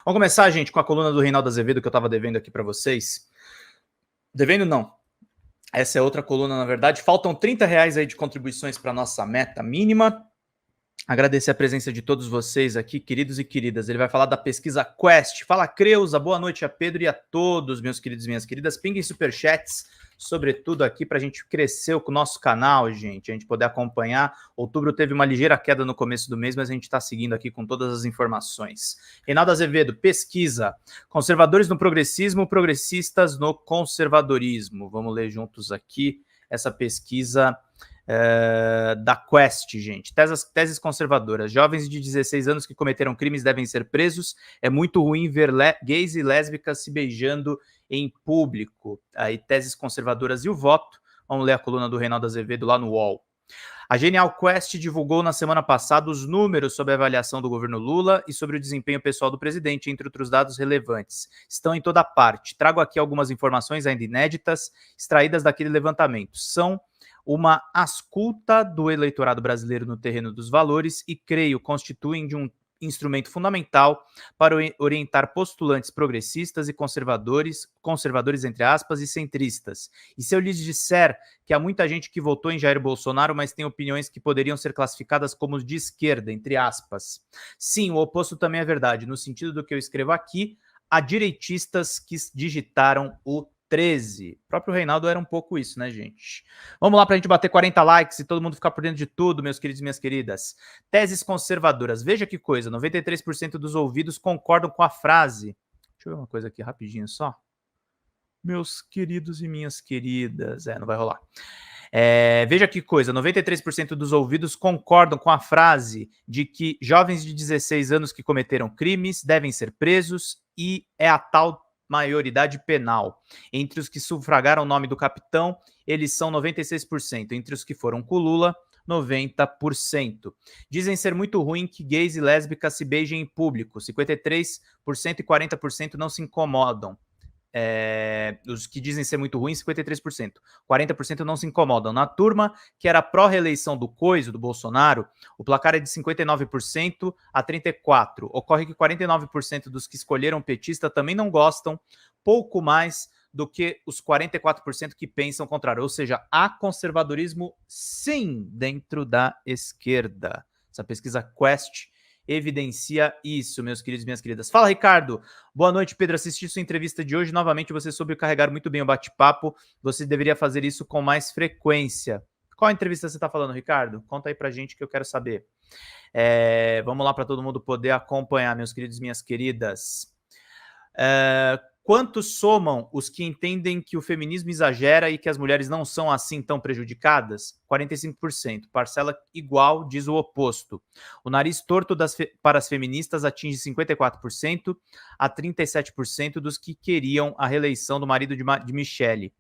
Vamos começar, gente, com a coluna do Reinaldo Azevedo que eu estava devendo aqui para vocês. Devendo não. Essa é outra coluna, na verdade. Faltam R$30 aí de contribuições para nossa meta mínima. Agradecer a presença de todos vocês aqui, queridos e queridas. Ele vai falar da pesquisa Quest. Fala, Creuza. Boa noite a Pedro e a todos, meus queridos e minhas queridas. Pinguem superchats, sobretudo aqui, para a gente crescer o nosso canal, gente. A gente poder acompanhar. Outubro teve uma ligeira queda no começo do mês, mas a gente está seguindo aqui com todas as informações. Reinaldo Azevedo, pesquisa. Conservadores no progressismo, progressistas no conservadorismo. Vamos ler juntos aqui essa pesquisa da Quest, gente. Teses conservadoras. Jovens de 16 anos que cometeram crimes devem ser presos. É muito ruim ver gays e lésbicas se beijando em público. Aí, teses conservadoras e o voto. Vamos ler a coluna do Reinaldo Azevedo lá no UOL. A Genial Quest divulgou na semana passada os números sobre a avaliação do governo Lula e sobre o desempenho pessoal do presidente, entre outros dados relevantes. Estão em toda parte. Trago aqui algumas informações ainda inéditas, extraídas daquele levantamento. São uma ausculta do eleitorado brasileiro no terreno dos valores e, creio, constituem de um instrumento fundamental para orientar postulantes progressistas e conservadores entre aspas, e centristas. E se eu lhes disser que há muita gente que votou em Jair Bolsonaro, mas tem opiniões que poderiam ser classificadas como de esquerda, entre aspas. Sim, o oposto também é verdade. No sentido do que eu escrevo aqui, há direitistas que digitaram o 13. O próprio Reinaldo era um pouco isso, né, gente? Vamos lá para a gente bater 40 likes e todo mundo ficar por dentro de tudo, meus queridos e minhas queridas. Teses conservadoras. Veja que coisa, 93% dos ouvidos concordam com a frase. Deixa eu ver uma coisa aqui rapidinho só. Meus queridos e minhas queridas. Não vai rolar. Veja que coisa, 93% dos ouvidos concordam com a frase de que jovens de 16 anos que cometeram crimes devem ser presos e é a tal maioridade penal. Entre os que sufragaram o nome do capitão, eles são 96%. Entre os que foram com Lula, 90%. Dizem ser muito ruim que gays e lésbicas se beijem em público. 53% e 40% não se incomodam. Os que dizem ser muito ruins, 53%. 40% não se incomodam. Na turma que era pró-reeleição do Coiso, do Bolsonaro, o placar é de 59% a 34%. Ocorre que 49% dos que escolheram petista também não gostam, pouco mais do que os 44% que pensam o contrário. Ou seja, há conservadorismo sim dentro da esquerda. Essa pesquisa Quest evidencia isso, meus queridos e minhas queridas. Fala, Ricardo. Boa noite, Pedro. Assisti sua entrevista de hoje. Novamente, você soube carregar muito bem o bate-papo. Você deveria fazer isso com mais frequência. Qual entrevista você está falando, Ricardo? Conta aí pra gente que eu quero saber. Vamos lá para todo mundo poder acompanhar, meus queridos e minhas queridas. Quantos somam os que entendem que o feminismo exagera e que as mulheres não são assim tão prejudicadas? 45%. Parcela igual diz o oposto. O nariz torto para as feministas atinge 54% a 37% dos que queriam a reeleição do marido de Michele.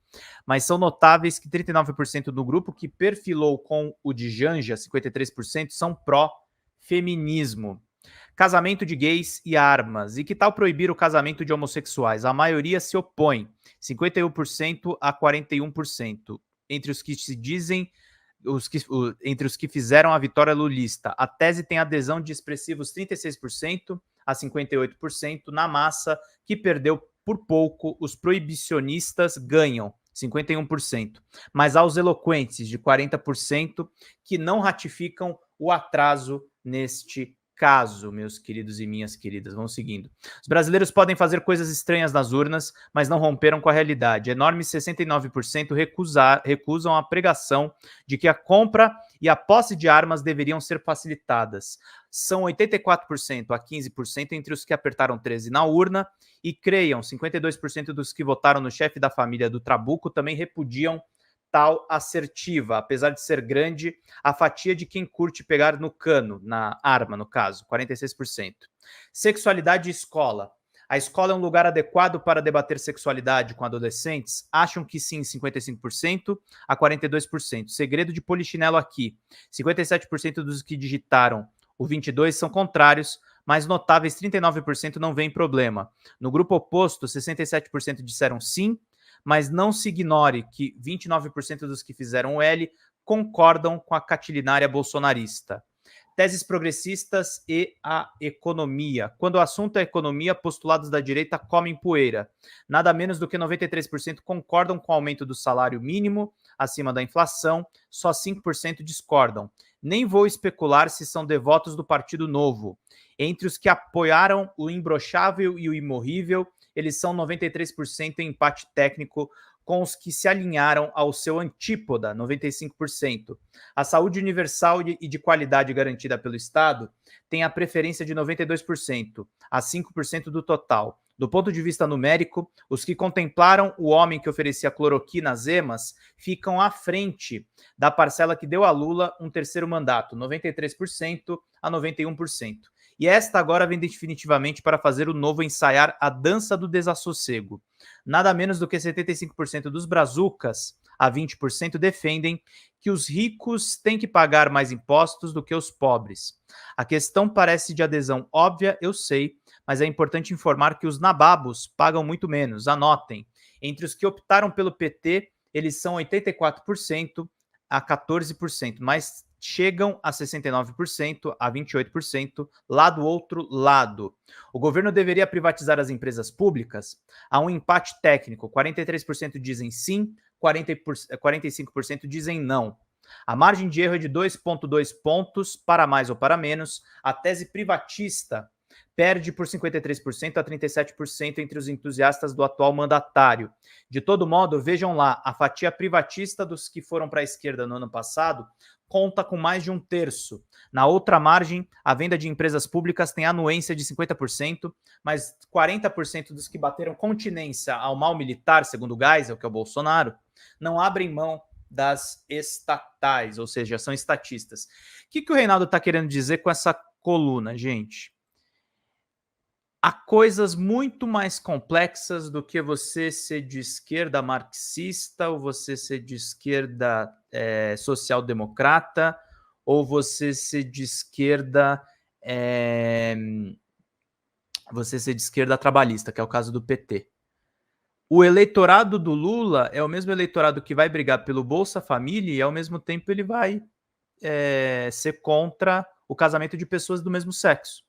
Mas são notáveis que 39% do grupo que perfilou com o de Janja, 53%, são pró-feminismo. Casamento de gays e armas. E que tal proibir o casamento de homossexuais? A maioria se opõe, 51% a 41%. Entre os que se dizem, entre os que fizeram a vitória lulista, a tese tem adesão de expressivos 36% a 58%. Na massa, que perdeu por pouco, os proibicionistas ganham, 51%. Mas há os eloquentes, de 40%, que não ratificam o atraso neste caso, meus queridos e minhas queridas. Vamos seguindo. Os brasileiros podem fazer coisas estranhas nas urnas, mas não romperam com a realidade. Enormes 69% recusam a pregação de que a compra e a posse de armas deveriam ser facilitadas. São 84% a 15% entre os que apertaram 13 na urna e, creiam, 52% dos que votaram no chefe da família do Trabuco também repudiam tal assertiva, apesar de ser grande, a fatia de quem curte pegar no cano, na arma, no caso, 46%. Sexualidade e escola. A escola é um lugar adequado para debater sexualidade com adolescentes? Acham que sim, 55% a 42%. Segredo de polichinelo aqui. 57% dos que digitaram o 22 são contrários, mas notáveis 39% não veem problema. No grupo oposto, 67% disseram sim, mas não se ignore que 29% dos que fizeram o L concordam com a catilinária bolsonarista. Teses progressistas e a economia. Quando o assunto é economia, postulados da direita comem poeira. Nada menos do que 93% concordam com o aumento do salário mínimo acima da inflação, só 5% discordam. Nem vou especular se são devotos do Partido Novo. Entre os que apoiaram o imbrochável e o imorrível, eles são 93% em empate técnico com os que se alinharam ao seu antípoda, 95%. A saúde universal e de qualidade garantida pelo Estado tem a preferência de 92%, a 5% do total. Do ponto de vista numérico, os que contemplaram o homem que oferecia cloroquina às emas ficam à frente da parcela que deu a Lula um terceiro mandato, 93% a 91%. E esta agora vem definitivamente para fazer o Novo ensaiar a dança do desassossego. Nada menos do que 75% dos brazucas a 20% defendem que os ricos têm que pagar mais impostos do que os pobres. A questão parece de adesão óbvia, eu sei, mas é importante informar que os nababos pagam muito menos. Anotem, entre os que optaram pelo PT, eles são 84% a 14%, mas chegam a 69%, a 28%, lá do outro lado. O governo deveria privatizar as empresas públicas? Há um empate técnico, 43% dizem sim, 45% dizem não. A margem de erro é de 2,2 pontos, para mais ou para menos. A tese privatista perde por 53% a 37% entre os entusiastas do atual mandatário. De todo modo, vejam lá, a fatia privatista dos que foram para a esquerda no ano passado conta com mais de um terço. Na outra margem, a venda de empresas públicas tem anuência de 50%, mas 40% dos que bateram continência ao mal militar, segundo o Geisel, que é o Bolsonaro, não abrem mão das estatais, ou seja, são estatistas. O que o Reinaldo está querendo dizer com essa coluna, gente? Há coisas muito mais complexas do que você ser de esquerda marxista, ou você ser de esquerda social-democrata, ou você ser de esquerda trabalhista, que é o caso do PT. O eleitorado do Lula é o mesmo eleitorado que vai brigar pelo Bolsa Família e, ao mesmo tempo, ele vai ser contra o casamento de pessoas do mesmo sexo.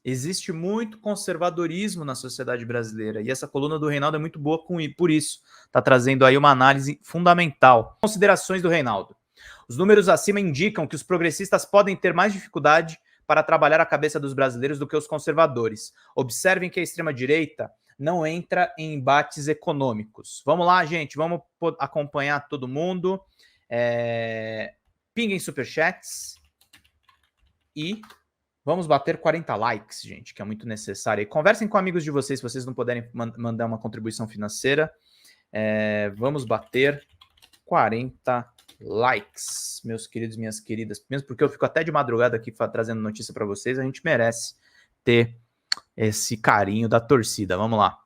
Existe muito conservadorismo na sociedade brasileira e essa coluna do Reinaldo é muito boa por isso. Está trazendo aí uma análise fundamental. Considerações do Reinaldo. Os números acima indicam que os progressistas podem ter mais dificuldade para trabalhar a cabeça dos brasileiros do que os conservadores. Observem que a extrema-direita não entra em embates econômicos. Vamos lá, gente, vamos acompanhar todo mundo. Pinguem superchats e vamos bater 40 likes, gente, que é muito necessário. E conversem com amigos de vocês, se vocês não puderem mandar uma contribuição financeira. Vamos bater 40 likes, meus queridos e minhas queridas. Mesmo porque eu fico até de madrugada aqui trazendo notícia para vocês, a gente merece ter esse carinho da torcida. Vamos lá.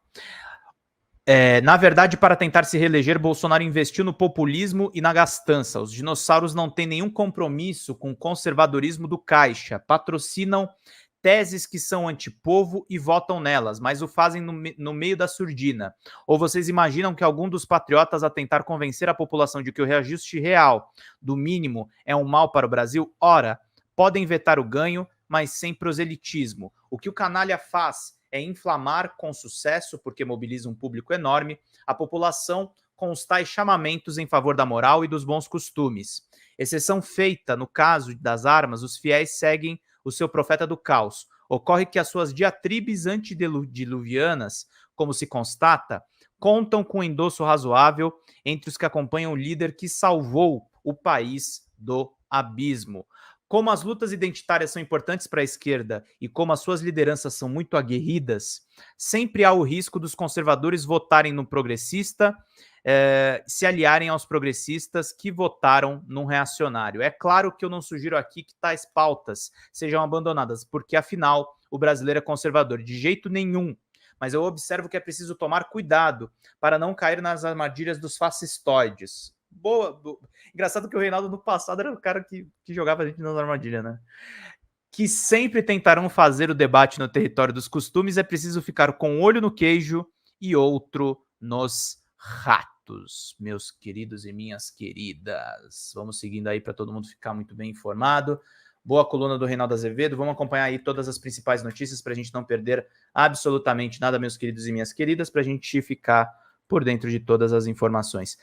Na verdade, para tentar se reeleger, Bolsonaro investiu no populismo e na gastança. Os dinossauros não têm nenhum compromisso com o conservadorismo do Caixa. Patrocinam teses que são antipovo e votam nelas, mas o fazem no meio da surdina. Ou vocês imaginam que algum dos patriotas, a tentar convencer a população de que o reajuste real do mínimo é um mal para o Brasil? Ora, podem vetar o ganho, mas sem proselitismo. O que o canalha faz é inflamar com sucesso, porque mobiliza um público enorme, a população com os tais chamamentos em favor da moral e dos bons costumes. Exceção feita, no caso das armas, os fiéis seguem o seu profeta do caos. Ocorre que as suas diatribes antediluvianas, como se constata, contam com um endosso razoável entre os que acompanham o líder que salvou o país do abismo. Como as lutas identitárias são importantes para a esquerda e como as suas lideranças são muito aguerridas, sempre há o risco dos conservadores votarem no progressista, se aliarem aos progressistas que votaram num reacionário. É claro que eu não sugiro aqui que tais pautas sejam abandonadas, porque afinal o brasileiro é conservador de jeito nenhum. Mas eu observo que é preciso tomar cuidado para não cair nas armadilhas dos fascistoides. Boa. Engraçado que o Reinaldo no passado era o cara que jogava a gente nas armadilhas, né? Que sempre tentarão fazer o debate no território dos costumes, é preciso ficar com um olho no queijo e outro nos ratos, meus queridos e minhas queridas. Vamos seguindo aí para todo mundo ficar muito bem informado. Boa coluna do Reinaldo Azevedo. Vamos acompanhar aí todas as principais notícias para a gente não perder absolutamente nada, meus queridos e minhas queridas, para a gente ficar por dentro de todas as informações.